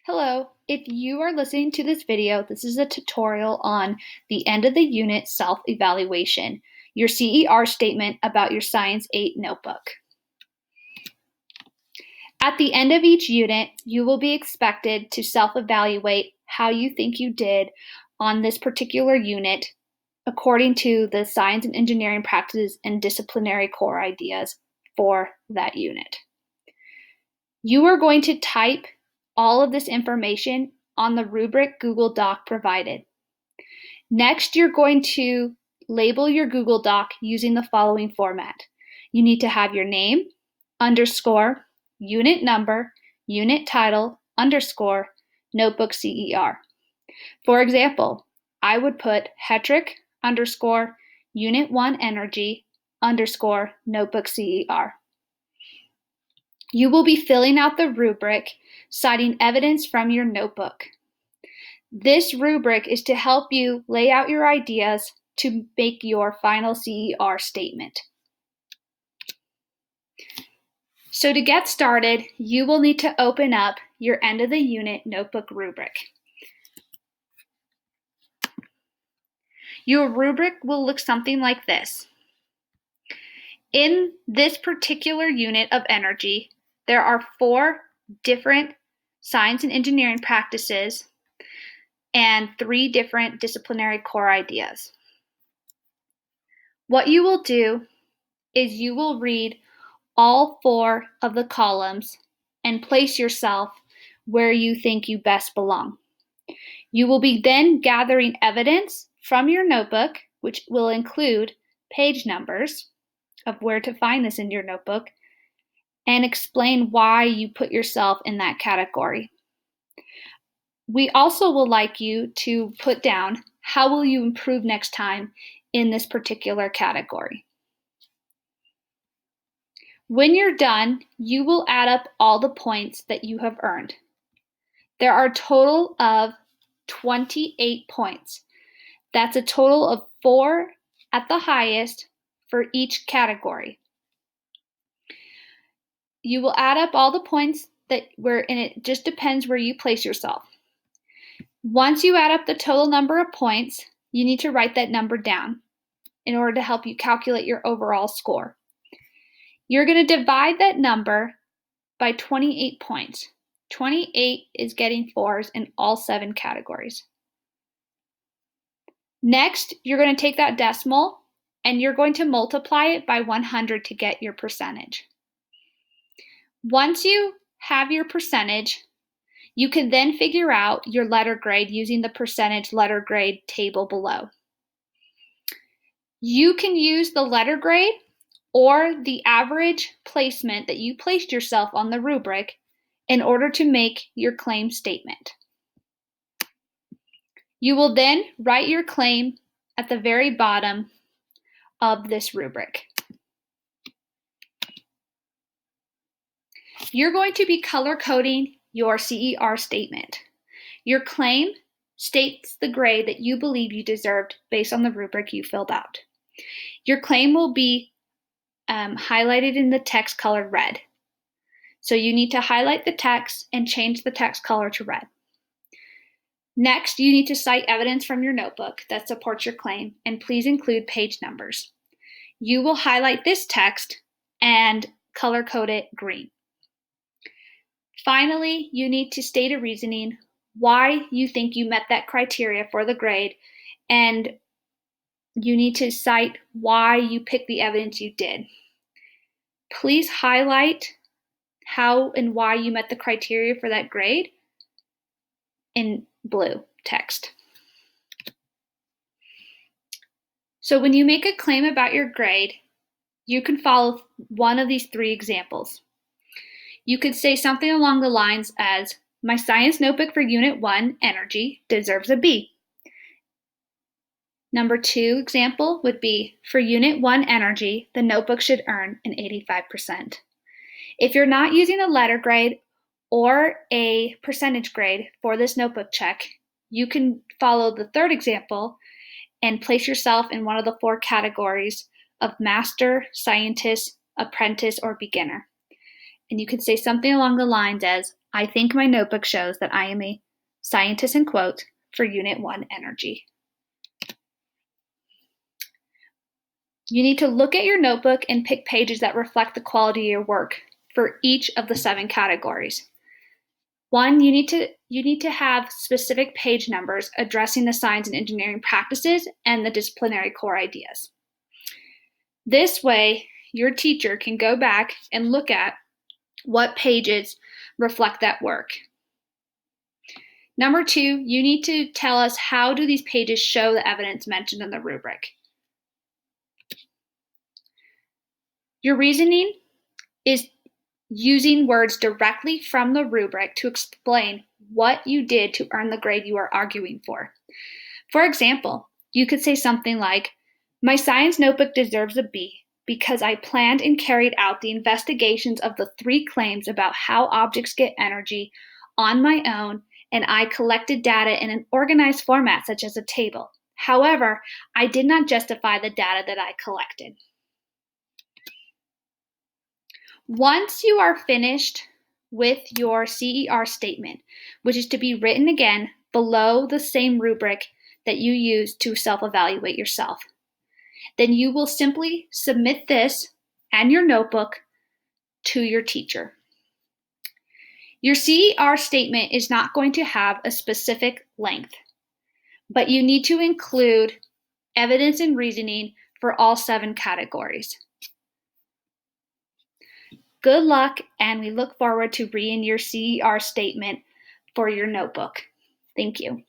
Hello, if you are listening to this video, this is a tutorial on the end of the unit self-evaluation, your CER statement about your Science 8 notebook. At the end of each unit, you will be expected to self-evaluate how you think you did on this particular unit according to the science and engineering practices and disciplinary core ideas for that unit. You are going to type all of this information on the rubric Google Doc provided. Next, you're going to label your Google Doc using the following format. You need to have your name, underscore, unit number, unit title, underscore, notebook CER. For example, I would put Hetrick underscore unit 1 energy underscore notebook CER. You will be filling out the rubric citing evidence from your notebook. This rubric is to help you lay out your ideas to make your final CER statement. So to get started, you will need to open up your end of the unit notebook rubric. Your rubric will look something like this. In this particular unit of energy, there are 4 different science and engineering practices and 3 different disciplinary core ideas. What you will do is you will read all 4 of the columns and place yourself where you think you best belong. You will be then gathering evidence from your notebook, which will include page numbers of where to find this in your notebook, and explain why you put yourself in that category. We also will like you to put down how will you improve next time in this particular category. When you're done, you will add up all the points that you have earned. There are a total of 28 points. That's a total of 4 at the highest for each category. You will add up all the points and it just depends where you place yourself. Once you add up the total number of points, you need to write that number down in order to help you calculate your overall score. You're going to divide that number by 28 points. 28 is getting 4s in all 7 categories. Next, you're going to take that decimal and you're going to multiply it by 100 to get your percentage. Once you have your percentage, you can then figure out your letter grade using the percentage letter grade table below. You can use the letter grade or the average placement that you placed yourself on the rubric in order to make your claim statement. You will then write your claim at the very bottom of this rubric. You're going to be color coding your CER statement. Your claim states the grade that you believe you deserved based on the rubric you filled out. Your claim will be highlighted in the text colored red. So you need to highlight the text and change the text color to red. Next, you need to cite evidence from your notebook that supports your claim, and please include page numbers. You will highlight this text and color code it green. Finally, you need to state a reasoning why you think you met that criteria for the grade, and you need to cite why you picked the evidence you did. Please highlight how and why you met the criteria for that grade in blue text. So when you make a claim about your grade, you can follow one of these 3 examples. You could say something along the lines as, my science notebook for Unit 1, Energy, deserves a B. Number 2 example would be, for Unit 1, Energy, the notebook should earn an 85%. If you're not using a letter grade or a percentage grade for this notebook check, you can follow the 3rd example and place yourself in one of the 4 categories of master, scientist, apprentice, or beginner. And you could say something along the lines as, I think my notebook shows that I am a scientist in quote for Unit 1 Energy. You need to look at your notebook and pick pages that reflect the quality of your work for each of the 7 categories. 1, you need to have specific page numbers addressing the science and engineering practices and the disciplinary core ideas. This way, your teacher can go back and look at what pages reflect that work. Number 2, you need to tell us how do these pages show the evidence mentioned in the rubric. Your reasoning is using words directly from the rubric to explain what you did to earn the grade you are arguing for. For example, you could say something like, my science notebook deserves a B because I planned and carried out the investigations of the 3 claims about how objects get energy on my own, and I collected data in an organized format such as a table. However, I did not justify the data that I collected. Once you are finished with your CER statement, which is to be written again below the same rubric that you use to self-evaluate yourself, then you will simply submit this and your notebook to your teacher. Your CER statement is not going to have a specific length, but you need to include evidence and reasoning for all 7 categories. Good luck, and we look forward to reading your CER statement for your notebook. Thank you.